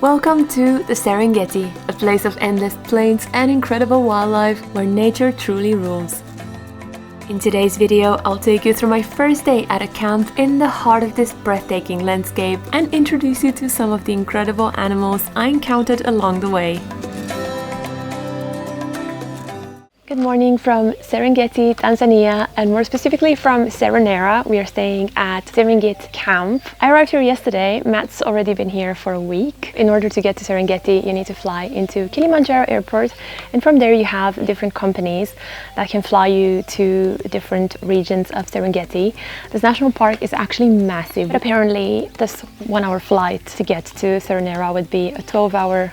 Welcome to the Serengeti, a place of endless plains and incredible wildlife where nature truly rules. In today's video, I'll take you through my first day at a camp in the heart of this breathtaking landscape and introduce you to some of the incredible animals I encountered along the way. Good morning from Serengeti, Tanzania, and more specifically from Serenera. We are staying at Serengeti camp. I arrived here yesterday. Matt's already been here for a week. In order to get to Serengeti, you need to fly into Kilimanjaro airport, and from there you have different companies that can fly you to different regions of Serengeti. This national park is actually massive, but apparently this 1 hour flight to get to Serenera would be a 12-hour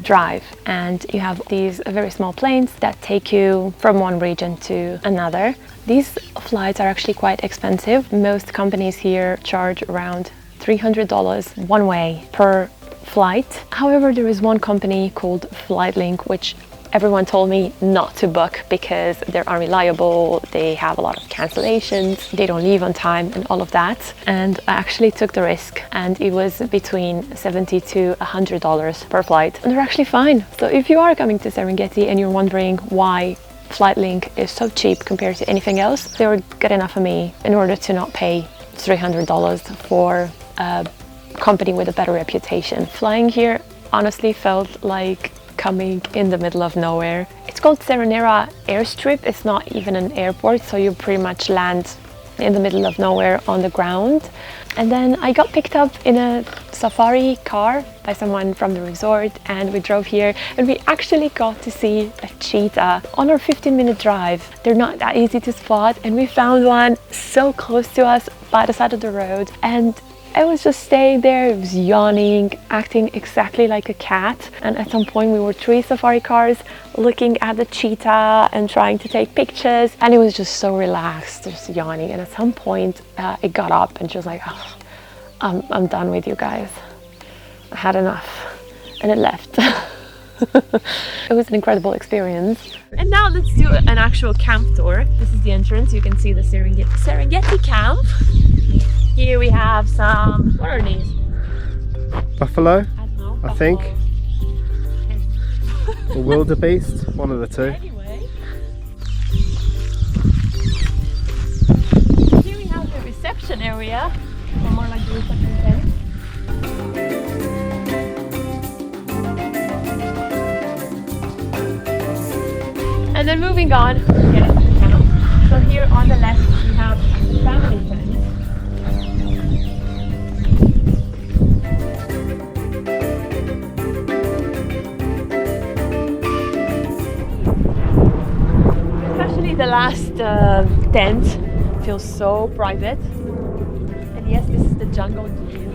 drive, and you have these very small planes that take you from one region to another. These flights are actually quite expensive. Most companies here charge around $300 one way per flight. However, there is one company called Flightlink which everyone told me not to book because they're unreliable, they have a lot of cancellations, they don't leave on time and all of that. And I actually took the risk, and it was between $70 to $100 per flight, and they're actually fine. So if you are coming to Serengeti and you're wondering why Flightlink is so cheap compared to anything else, they were good enough for me in order to not pay $300 for a company with a better reputation. Flying here honestly felt like coming in the middle of nowhere. It's called Serenera Airstrip. It's not even an airport, so you pretty much land in the middle of nowhere on the ground. And then I got picked up in a safari car by someone from the resort, and we drove here, and we actually got to see a cheetah on our 15-minute drive. They're not that easy to spot, and we found one so close to us by the side of the road, and I was just staying there. It was yawning, acting exactly like a cat, and at some point we were 3 safari cars looking at the cheetah and trying to take pictures, and it was just so relaxed, just yawning. And at some point it got up and she was like, oh, I'm done with you guys, I had enough, and it left. It was an incredible experience. And now let's do an actual camp tour. This is the entrance. You can see the Serengeti camp. Here we have some, what are these? Buffalo, I don't know. I think. Or wildebeest, one of the two. Anyway. Here we have the reception area, or more like the reception tent. And then moving on, get into the camp. So here on the left we have the family tent. The last tent feels so private, and yes, this is the jungle gym.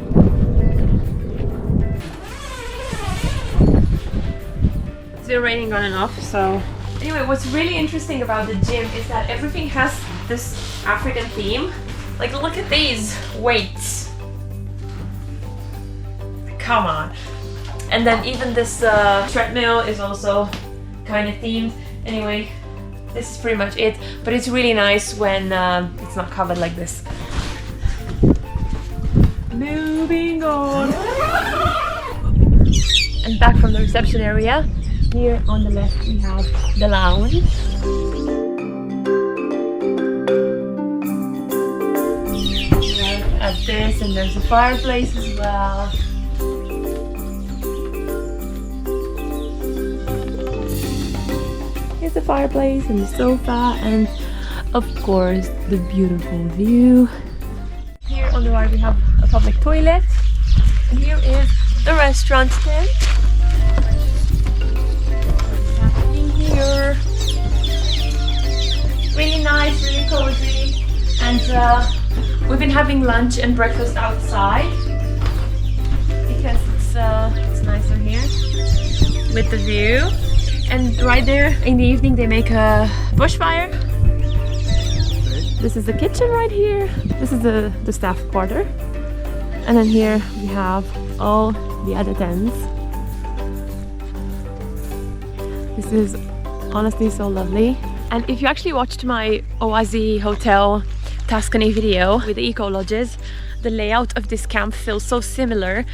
It's been raining on and off, so anyway, what's really interesting about the gym is that everything has this African theme. Like, look at these weights, come on. And then even this treadmill is also kind of themed. Anyway, this is pretty much it, but it's really nice when it's not covered like this. Moving on. And back from the reception area, here on the left we have the lounge. At this, and there's a fireplace as well. The fireplace and the sofa, and of course the beautiful view. Here on the right we have a public toilet, and here is the restaurant tent. What's happening here? Really nice, really cozy, and we've been having lunch and breakfast outside because it's nicer here with the view. And right there in the evening they make a bushfire. This is the kitchen right here. This is the staff quarter. And then here we have all the other tents. This is honestly so lovely. And if you actually watched my Oasi Hotel Tuscany video with the eco lodges, the layout of this camp feels so similar.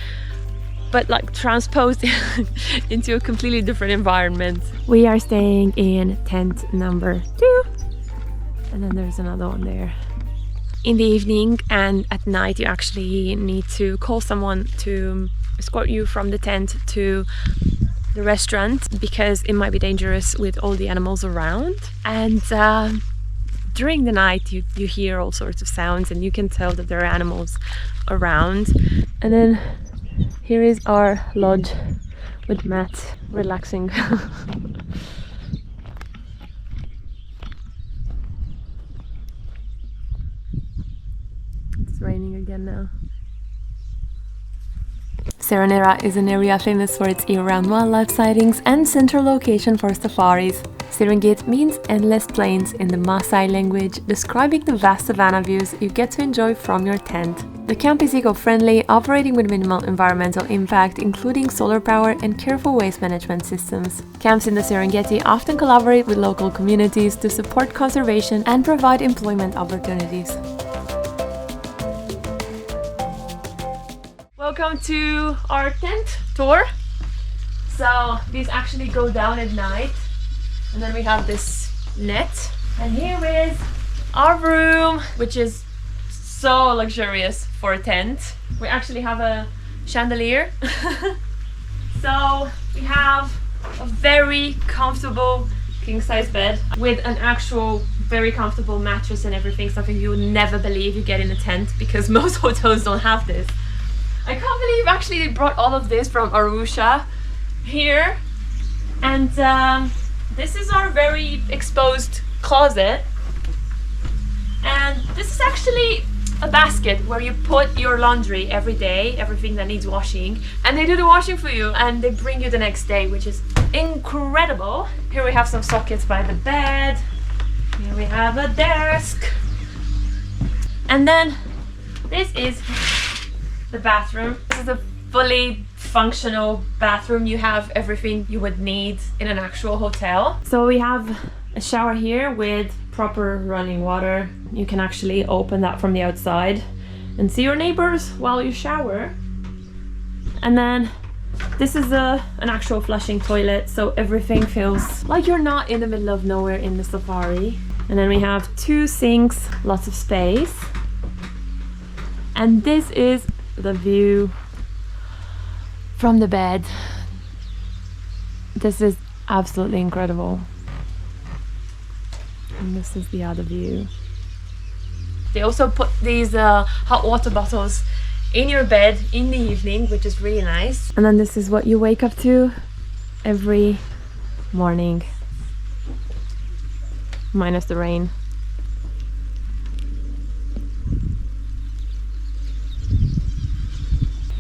but like transposed into a completely different environment. We are staying in tent number 2, and then there's another one there. In the evening and at night you actually need to call someone to escort you from the tent to the restaurant, because it might be dangerous with all the animals around. And during the night you hear all sorts of sounds, and you can tell that there are animals around. And then here is our lodge with Matt relaxing. It's raining again now. Serenera is an area famous for its year-round wildlife sightings and central location for safaris. Serengeti means endless plains in the Maasai language, describing the vast savanna views you get to enjoy from your tent. The camp is eco-friendly, operating with minimal environmental impact, including solar power and careful waste management systems. Camps in the Serengeti often collaborate with local communities to support conservation and provide employment opportunities. Welcome to our tent tour. So these actually go down at night, and then we have this net, and here is our room, which is so luxurious for a tent. We actually have a chandelier. So we have a very comfortable king-size bed with an actual very comfortable mattress and everything, something you would never believe you get in a tent, because most hotels don't have this. I can't believe actually they brought all of this from Arusha here. And this is our very exposed closet. And this is actually a basket where you put your laundry every day, everything that needs washing, and they do the washing for you and they bring you the next day, which is incredible. Here we have some sockets by the bed. Here we have a desk. And then this is the bathroom. This is a fully functional bathroom. You have everything you would need in an actual hotel. So we have a shower here with proper running water. You can actually open that from the outside and see your neighbors while you shower. And then this is an actual flushing toilet, so everything feels like you're not in the middle of nowhere in the safari. And then we have 2 sinks, lots of space. And this is the view from the bed. This is absolutely incredible. And this is the other view. They also put these hot water bottles in your bed in the evening, which is really nice. And then this is what you wake up to every morning, minus the rain.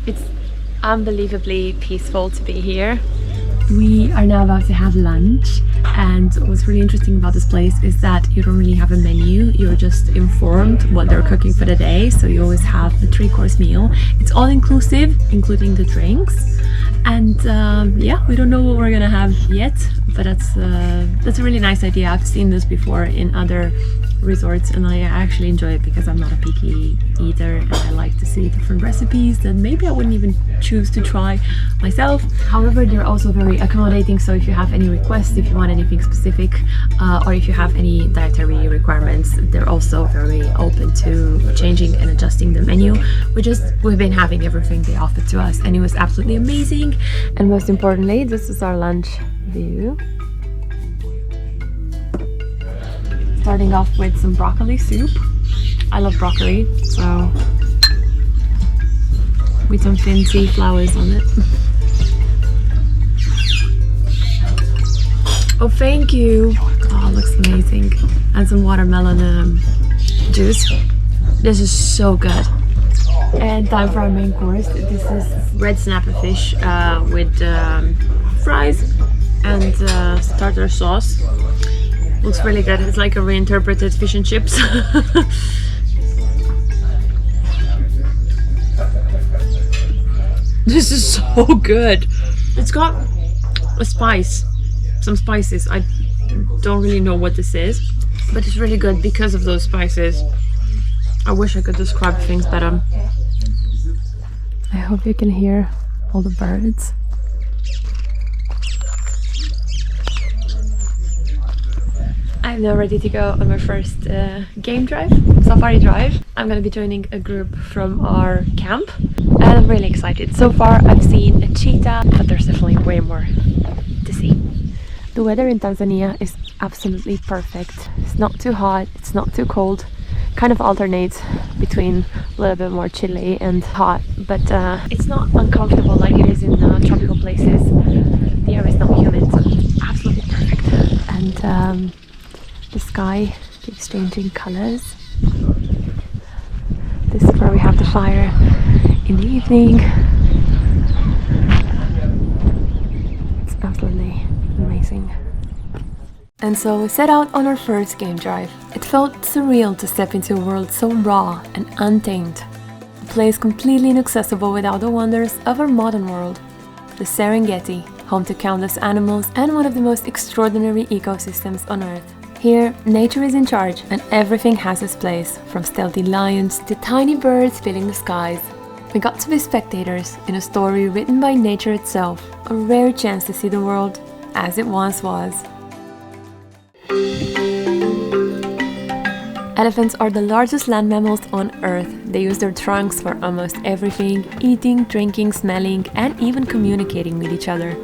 It's unbelievably peaceful to be here. We are now about to have lunch, and what's really interesting about this place is that you don't really have a menu. You're just informed what they're cooking for the day, so you always have a 3-course meal. It's all inclusive, including the drinks. And yeah, we don't know what we're gonna have yet, but that's a really nice idea. I've seen this before in other resorts, and I actually enjoy it because I'm not a picky eater, and I like to see different recipes that maybe I wouldn't even choose to try myself. However, they're also very accommodating, so if you have any requests, if you want anything specific, or if you have any dietary requirements, they're also very open to changing and adjusting the menu. We've been having everything they offered to us, and it was absolutely amazing. And most importantly, this is our lunch view. Starting off with some broccoli soup. I love broccoli, so with some fancy flowers on it. Oh, thank you. Oh, it looks amazing. And some watermelon juice. This is so good. And time for our main course. This is red snapper fish with fries and starter sauce. Looks really good. It's like a reinterpreted fish and chips. This is so good. It's got a spice, some spices. I don't really know what this is, but it's really good because of those spices. I wish I could describe things better. I hope you can hear all the birds. I'm now ready to go on my first game drive, safari drive. I'm gonna be joining a group from our camp and I'm really excited. So far I've seen a cheetah, but there's definitely way more to see. The weather in Tanzania is absolutely perfect. It's not too hot, it's not too cold. Kind of alternates between a little bit more chilly and hot, but it's not uncomfortable like it is in tropical places. The air is not humid, so it's absolutely perfect. And the sky keeps changing colors. This is where we have the fire in the evening. It's absolutely amazing. And so we set out on our first game drive. It felt surreal to step into a world so raw and untamed. A place completely inaccessible without the wonders of our modern world. The Serengeti, home to countless animals and one of the most extraordinary ecosystems on Earth. Here, nature is in charge and everything has its place, from stealthy lions to tiny birds filling the skies. We got to be spectators in a story written by nature itself, a rare chance to see the world as it once was. Elephants are the largest land mammals on Earth. They use their trunks for almost everything, eating, drinking, smelling, and even communicating with each other.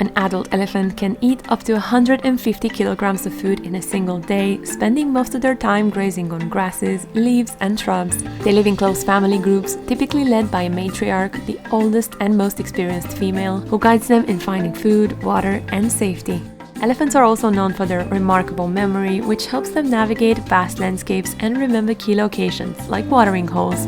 An adult elephant can eat up to 150 kilograms of food in a single day, spending most of their time grazing on grasses, leaves, and shrubs. They live in close family groups, typically led by a matriarch, the oldest and most experienced female, who guides them in finding food, water, and safety. Elephants are also known for their remarkable memory, which helps them navigate vast landscapes and remember key locations, like watering holes.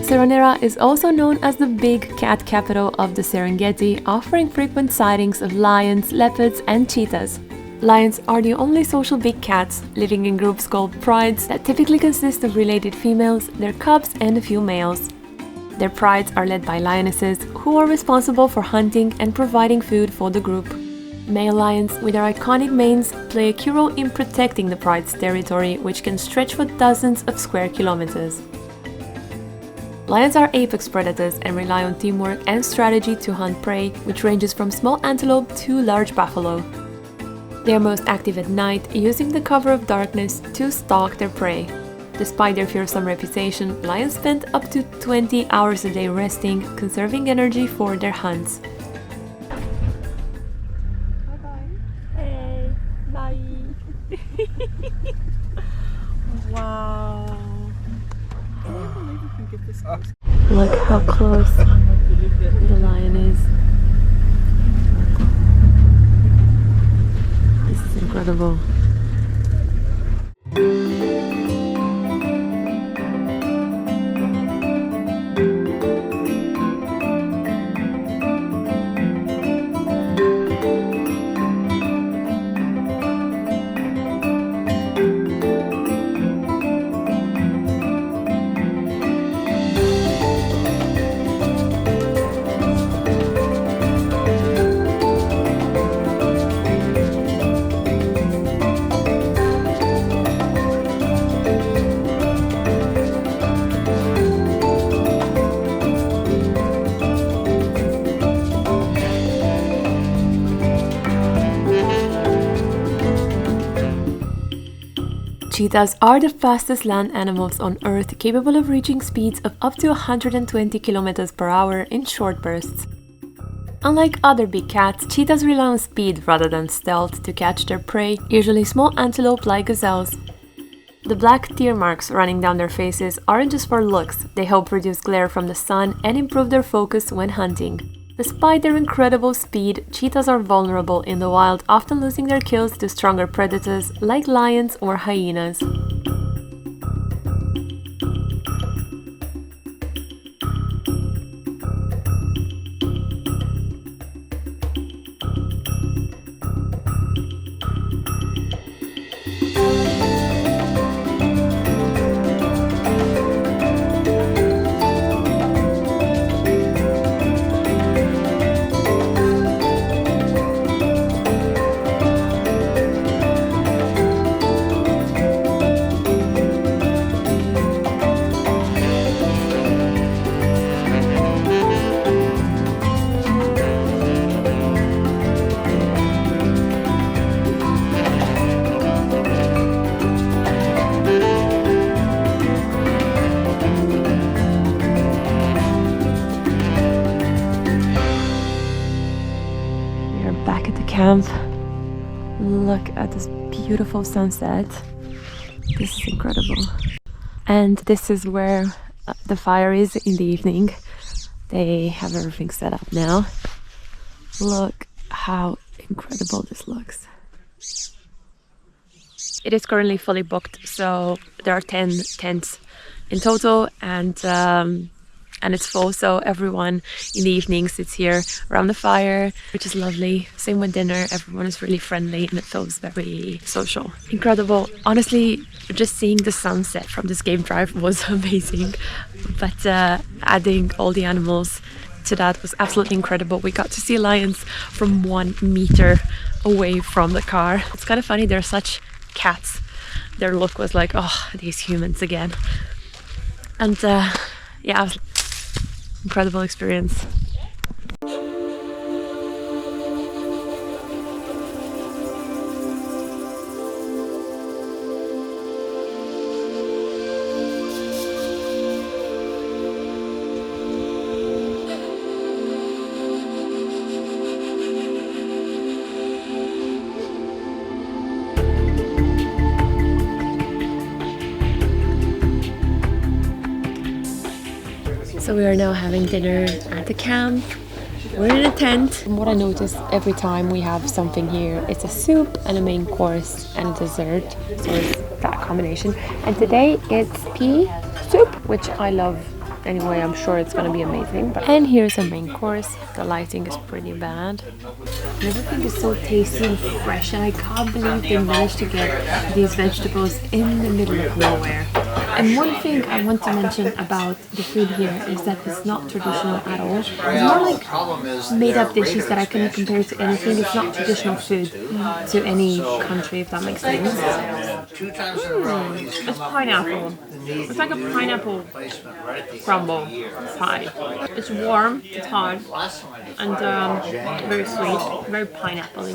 Serenera is also known as the big cat capital of the Serengeti, offering frequent sightings of lions, leopards, and cheetahs. Lions are the only social big cats, living in groups called prides that typically consist of related females, their cubs, and a few males. Their prides are led by lionesses, who are responsible for hunting and providing food for the group. Male lions, with their iconic manes, play a key role in protecting the pride's territory, which can stretch for dozens of square kilometers. Lions are apex predators and rely on teamwork and strategy to hunt prey, which ranges from small antelope to large buffalo. They are most active at night, using the cover of darkness to stalk their prey. Despite their fearsome reputation, lions spend up to 20 hours a day resting, conserving energy for their hunts. Bye-bye. Hey, bye. Wow. Look how close the lion is. This is incredible. Cheetahs are the fastest land animals on Earth, capable of reaching speeds of up to 120 kilometers per hour in short bursts. Unlike other big cats, cheetahs rely on speed rather than stealth to catch their prey, usually small antelope like gazelles. The black tear marks running down their faces aren't just for looks, they help reduce glare from the sun and improve their focus when hunting. Despite their incredible speed, cheetahs are vulnerable in the wild, often losing their kills to stronger predators like lions or hyenas. Look at this beautiful sunset. This is incredible. And this is where the fire is in the evening. They have everything set up now. Look how incredible this looks. It is currently fully booked, so there are 10 tents in total, and it's full, so everyone in the evening sits here around the fire, which is lovely. Same with dinner, everyone is really friendly and it feels very social. Incredible. Honestly, just seeing the sunset from this game drive was amazing, but adding all the animals to that was absolutely incredible. We got to see lions from 1 meter away from the car. It's kind of funny, they're such cats. Their look was like, oh, these humans again. And yeah, incredible experience. So we are now having dinner at the camp. We're in a tent. And what I notice every time we have something here, it's a soup and a main course and a dessert. So it's that combination. And today it's pea soup, which I love anyway. I'm sure it's gonna be amazing. And here's a main course. The lighting is pretty bad. And everything is so tasty and fresh, and I can't believe they managed to get these vegetables in the middle of nowhere. And one thing I want to mention about the food here is that it's not traditional at all. It's more like made up dishes that I couldn't compare to anything. It's not traditional food to any country, if that makes sense. It's pineapple. It's like a pineapple crumble pie. It's warm, it's hot, and very sweet, very pineapple-y.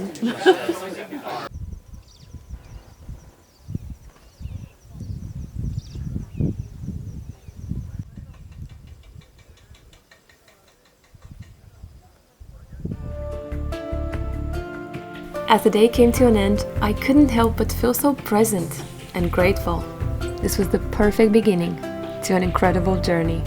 As the day came to an end, I couldn't help but feel so present and grateful. This was the perfect beginning to an incredible journey.